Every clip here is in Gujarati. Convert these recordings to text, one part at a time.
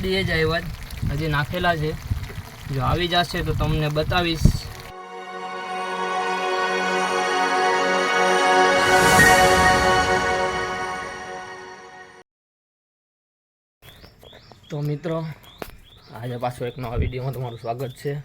જલ્દી જ આવ્યા, હજી નાખેલા છે. જો આવી જશે તો તમને બતાવીશ. તો મિત્રો, આજે પાછો એક નવા વિડીયોમાં તમારું સ્વાગત છે.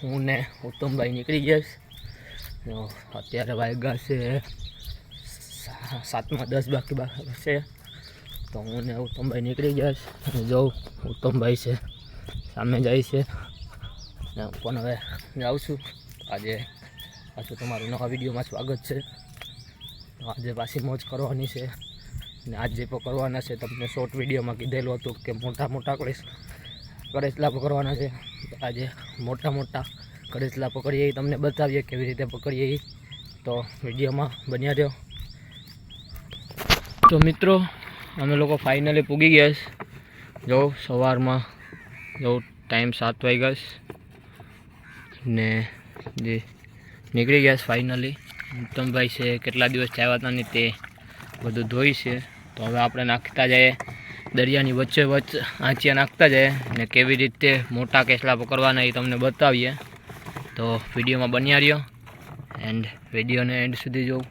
હું ને ઉત્તમભાઈ નીકળી ગયા છે. અત્યારે વાગ્યા છે 7:10 બાકી છે. તો હું ને ઉત્તમભાઈ નીકળી ગયા છે અને જો ઉત્તમભાઈ છે સામે જાય છે ને હું પણ હવે જાઉં છું. આજે પાછું તમારું નવા વિડીયોમાં સ્વાગત છે. તો આજે પાછી મોજ કરવાની છે ને આજે જે પકડવાના છે તમને શોર્ટ વિડીયોમાં કીધેલું હતું કે મોટા કરેચલા પકડવાના છે. આજે મોટા કરેચલા પકડીએ તમને બતાવીએ કેવી રીતે પકડીએ. તો વિડીયોમાં બન્યા રહ્યો. તો મિત્રો, અમે લોકો ફાઇનલી પૂગી ગયા છે. જો સવારમાં જો ટાઈમ 7 વાગ્યા ને જે નીકળી ગયા છે ફાઇનલી. ઉત્તમભાઈ છે કેટલા દિવસ આવ્યા હતા ને તે બધું ધોઈ છે. તો હવે આપણે નાખતા જઈએ દરિયાની વચ્ચે આંચિયા નાખતા જઈએ ને કેવી રીતે મોટા કેસલા પકડવાના એ તમને બતાવીએ. તો વિડીયોમાં બન્યા રહ્યો એન્ડ વિડીયોને એન્ડ સુધી જોઉં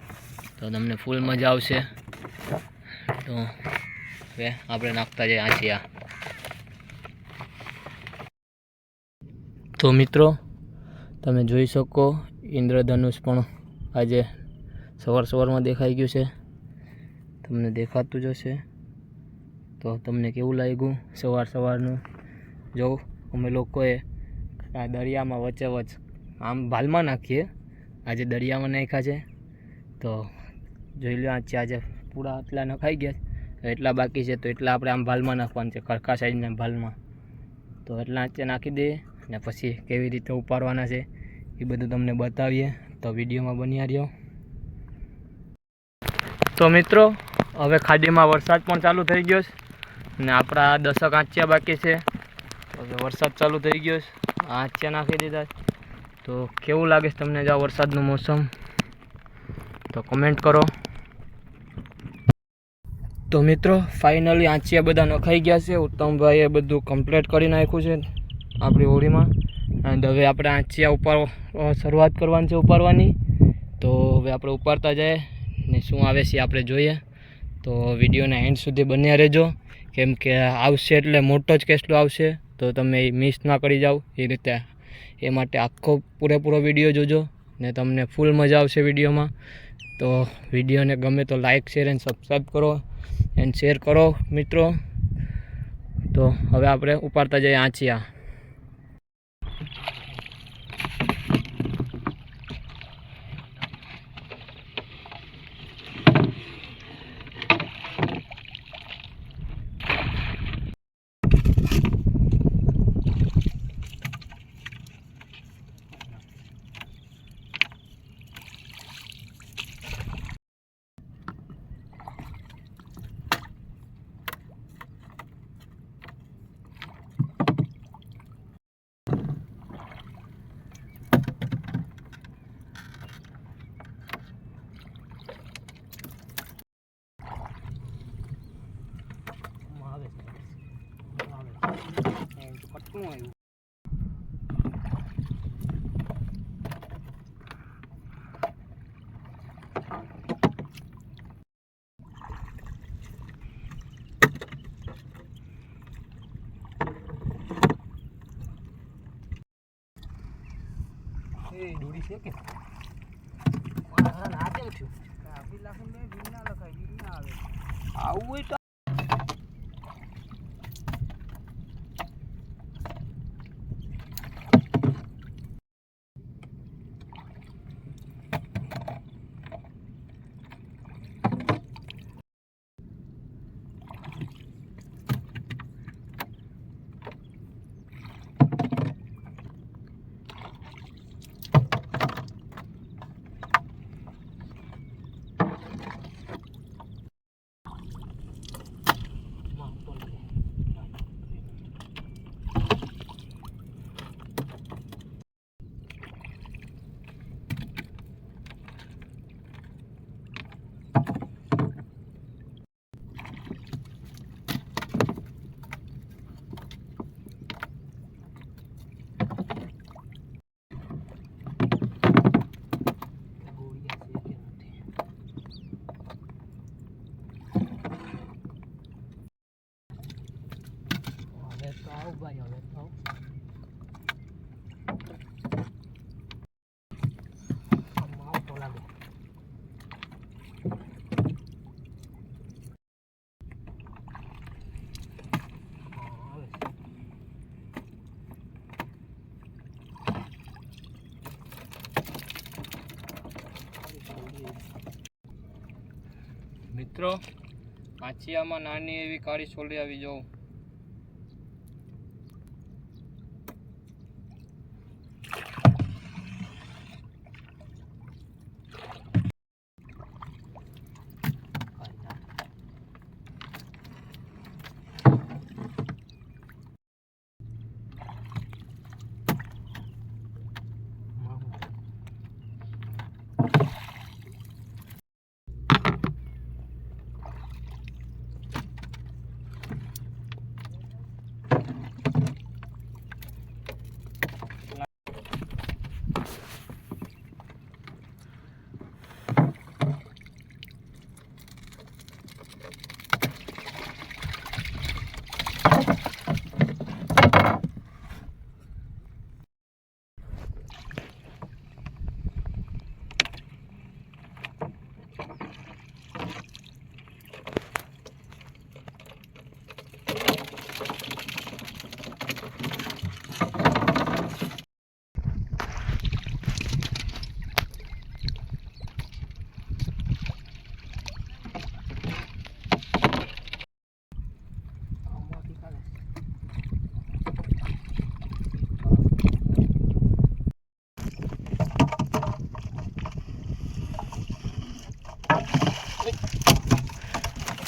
તો તમને ફૂલ મજા આવશે. તો હવે આપણે નાખતા જઈએ આંચિયા. તો મિત્રો, તમે જોઈ શકો ઇન્દ્રધનુષ પણ આજે સવારમાં દેખાઈ ગયું છે. તમને દેખાતું જ હશે. તો તમને કેવું લાગ્યું સવારનું? જો અમે લોકોએ આ દરિયામાં વચ્ચે આમ ભાલમાં નાખીએ, આજે દરિયામાં નાખ્યા છે. તો જોઈ લો આજે પૂરા એટલા નખાઈ ગયા છે, એટલા બાકી છે. તો એટલા આપણે આમ ભાલમાં નાખવાનું છે, ખરખા સાઈડના ભાલમાં. તો એટલા આંચે નાખી દઈએ ને પછી કેવી રીતે ઉપાડવાના છે એ બધું તમને બતાવીએ. તો વિડીયોમાં બન્યા રહ્યો. તો મિત્રો, હવે ખાડીમાં વરસાદ પણ ચાલુ થઈ ગયો છે ને આપણા 10 આંચિયા બાકી છે. હવે વરસાદ ચાલુ થઈ ગયો છે, આંચિયા નાખી દીધા. તો કેવું લાગે છે તમને જો વરસાદનું મોસમ? તો કમેન્ટ કરો. તો મિત્રો, ફાઇનલી આંચિયા બધા નખાઈ ગયા છે. ઉત્તમભાઈએ બધું કમ્પ્લીટ કરી નાખ્યું છે આપણી હોડીમાં. એન્ડ હવે આપણે આંચિયા શરૂઆત કરવાની છે ઉપાડવાની. તો હવે આપણે ઉપાડતા જઈએ ને શું આવે છે આપણે જોઈએ. તો વિડીયોના એન્ડ સુધી બન્યા રહેજો, કેમ કે આવશે એટલે મોટો જ કેસલો આવશે. તો તમે મિસ ના કરી જાઓ એ રીતે. એ માટે આખો પૂરેપૂરો વિડીયો જોજો ને તમને ફૂલ મજા આવશે વિડીયોમાં. તો વિડીયોને ગમે તો લાઇક, શેર એન્ડ સબસ્ક્રાઈબ કરો એન્ડ શેર કરો મિત્રો. તો હવે આપણે ઉપાડતા જઈએ આંચિયા. દોરી છે કે નાચે છું કાપી લાખું ને વિના લખાય વિના આવે આવું હોય તો મિત્રો આંચિયામાં નાની એવી કાળી સોલી આવી જાઉં.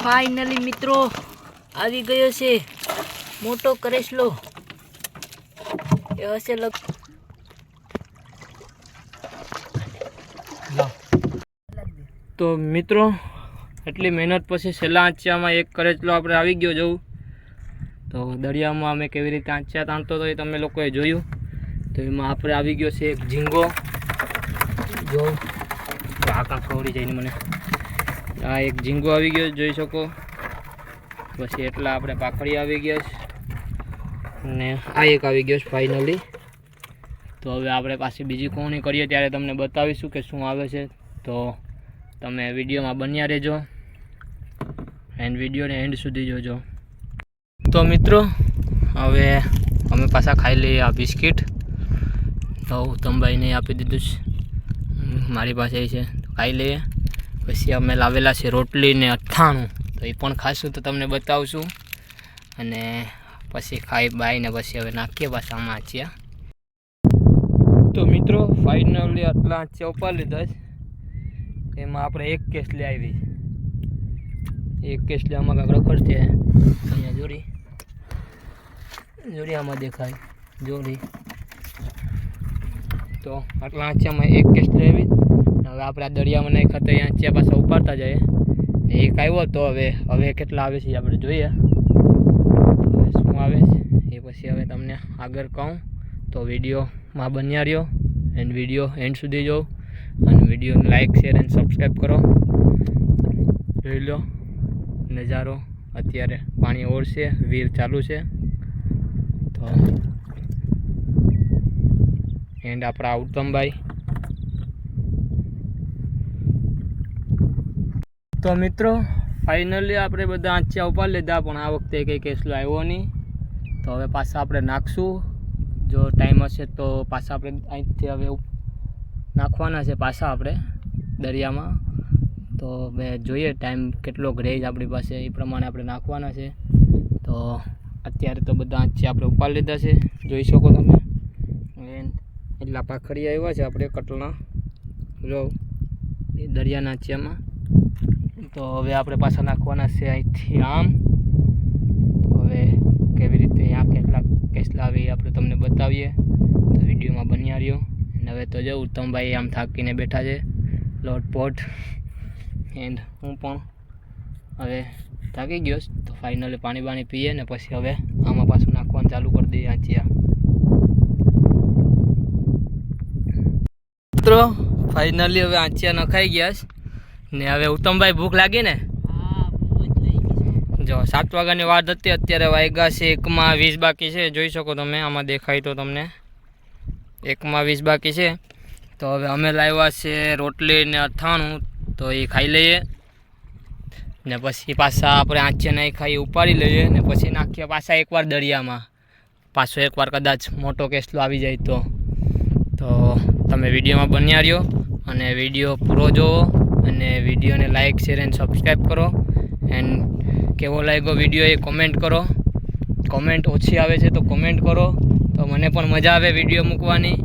ફાઇનલી મિત્રો આવી ગયો છે મોટો કરેસલો. એ હશે તો મિત્રો એટલી મહેનત પછી છેલ્લા આંચિયામાં એક કરેચલો આપણે આવી ગયો જવું. તો દરિયામાં અમે કેવી રીતે આંચિયા તાણતો હતો એ તમે લોકોએ જોયું. તો એમાં આપણે આવી ગયો છે એક ઝીંગો. જો આકાશ ખવડી જઈને મને આ એક ઝીંગો આવી ગયો જોઈ શકો. પછી એટલા આપણે પાખડી આવી ગયા છે અને આ એક આવી ગયો છે ફાઇનલી. તો હવે આપણે પાછી બીજી કોણી કરીએ ત્યારે તમને બતાવીશું કે શું આવે છે. તો તમે વિડીયોમાં બન્યા રહેજો એન્ડ વિડીયોને એન્ડ સુધી જોજો. તો મિત્રો હવે અમે પાછા ખાઈ લઈએ આ બિસ્કિટ. તો ઉત્તમભાઈને આપી દીધું છે, મારી પાસે છે, ખાઈ લઈએ. પછી અમે લાવેલા છે રોટલી ને અથાણું, તો એ પણ ખાશું તો તમને બતાવશું. અને પછી ખાઈ બાઈને પછી હવે નાખીએ પાછા આમાં આંચિયા. તો મિત્રો ફાઇનલી આટલા આંચિયા ઉપાડી લીધા છે. એમાં આપણે એક કેસલી આવી, એક કેસલી આમાં કાંક રખડ છે. અહીંયા જોડી જોડી આમાં દેખાય જોડી. તો આટલા આંચિયામાં એક કેસલી આવી. હવે આપણે આ દરિયામાં નહીં ખાતા આંચિયા પાછા ઉપાડતા જઈએ. એક આવ્યો તો હવે કેટલા આવે છે આપણે જોઈએ. હવે શું આવે છે એ પછી હવે તમને આગળ કહું. તો વિડીયોમાં બન્યા રહ્યો એન્ડ વિડીયો એન્ડ સુધી જોઉં. અને વિડીયોને લાઇક શેર એન્ડ સબસ્ક્રાઈબ કરો. જોઈ લો નજારો. અત્યારે પાણી ઓળશે, વીર ચાલુ છે. તો એન્ડ આપણા ઉત્તમભાઈ. તો મિત્રો ફાઇનલી આપણે બધા આંચિયા ઉપાડી લીધા, પણ આ વખતે કંઈ કેસલો આવ્યો નહીં. તો હવે પાછા આપણે નાખશું. જો ટાઈમ હશે તો પાછા આપણે અહીંથી હવે નાખવાના છે પાછા આપણે દરિયામાં. તો હવે જોઈએ ટાઈમ કેટલોક રહે છે આપણી પાસે, એ પ્રમાણે આપણે નાખવાના છે. તો અત્યારે તો બધા આંચિયા આપણે ઉપાડી લીધા છે, જોઈ શકો તમે. એટલા પાખડી આવ્યા છે આપણે કટલા જો એ દરિયાના આંચિયામાં. તો હવે આપણે પાછા નાખવાના છે અહીંથી આમ. હવે કેવી રીતે અહીંયા કેટલા કેસલા આવે એ આપણે તમને બતાવીએ. તો વિડીયોમાં બન્યા રહ્યો. અને હવે તો જો ઉત્તમભાઈ આમ થાકીને બેઠા છે લોટપોટ. એન્ડ હું પણ હવે થાકી ગયો. તો ફાઇનલી પાણી પીએ ને પછી હવે આમાં પાછું નાખવાનું ચાલુ કરી દઈએ આંચિયા. મિત્રો ફાઇનલી હવે આંચિયા નખાઈ ગયા છે ને હવે ઉત્તમભાઈ ભૂખ લાગી ને? જો 7 વાગ્યાની વાત હતી, અત્યારે વાગ્યા છે 1:20 બાકી છે. જોઈ શકો તમે, આમાં દેખાય તો તમને 1:20 બાકી છે. તો હવે અમે લાવ્યા છે રોટલી ને અથાણું, તો એ ખાઈ લઈએ ને પછી પાછા આપણે આંચિયા નહીં ખાઈ ઉપાડી લઈએ ને પછી નાખીએ પાછા એકવાર દરિયામાં. પાછો એકવાર કદાચ મોટો કેસલો આવી જાય તો તમે વિડીયોમાં બન્યા રહ્યો અને વિડીયો પૂરો જોવો. અને વિડીયોને લાઇક શેર એન્ડ સબસ્ક્રાઈબ કરો. એન્ડ કેવો લાગ્યો વિડીયો એ કોમેન્ટ કરો. કોમેન્ટ ઓછી આવે છે તો કોમેન્ટ કરો, તો મને પણ મજા આવે વિડીયો મૂકવાની.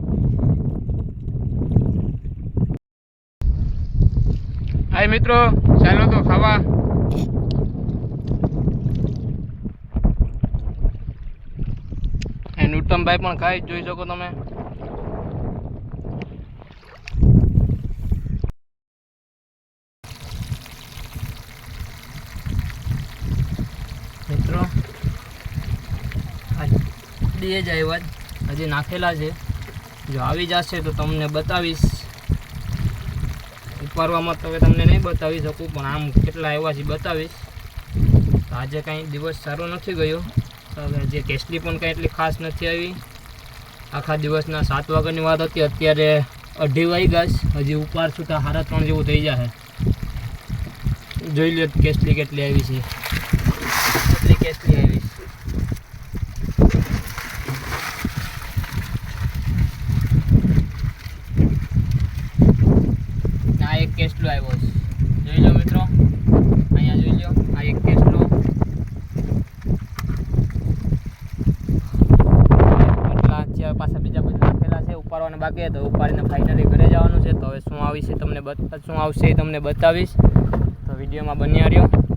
હાય મિત્રો, ચાલો તો ખાવા. એન્ડ ઉત્તમભાઈ પણ ખાઈ જોઈ શકો તમે. મિત્રો બે જ આવ્યા, હજી નાખેલા છે. જો આવી જશે તો તમને બતાવીશ. ઉપાડવામાં તો હવે તમને નહીં બતાવી શકું, પણ આમ કેટલા આવ્યા છે બતાવીશ. તો આજે કાંઈ દિવસ સારો નથી ગયો. હવે જે કેસલી પણ કાંઈ એટલી ખાસ નથી આવી. આખા દિવસના 7 વાગ્યાની વાત હતી, અત્યારે 2:30 વાગ્યા છે. હજી ઉપાડ છૂટા 3:30 જેવું થઈ જશે. જોઈ લો કેસલી કેટલી આવી છે. કેટલી કેસલી આવી. આ એક કેસલો આવ્યો છે, જોઈ લો મિત્રો. અહીંયા જોઈ લો, આ એક કેસલો. એટલા પાછા બીજા બધા નાખેલા છે. ઉપાડવાના બાકી તો ઉપાડીને ફાઇનલી ઘરે જવાનું છે. તો હવે શું આવશે તમને બતાવીશ. તો વિડીયોમાં બન્યા રહ્યો.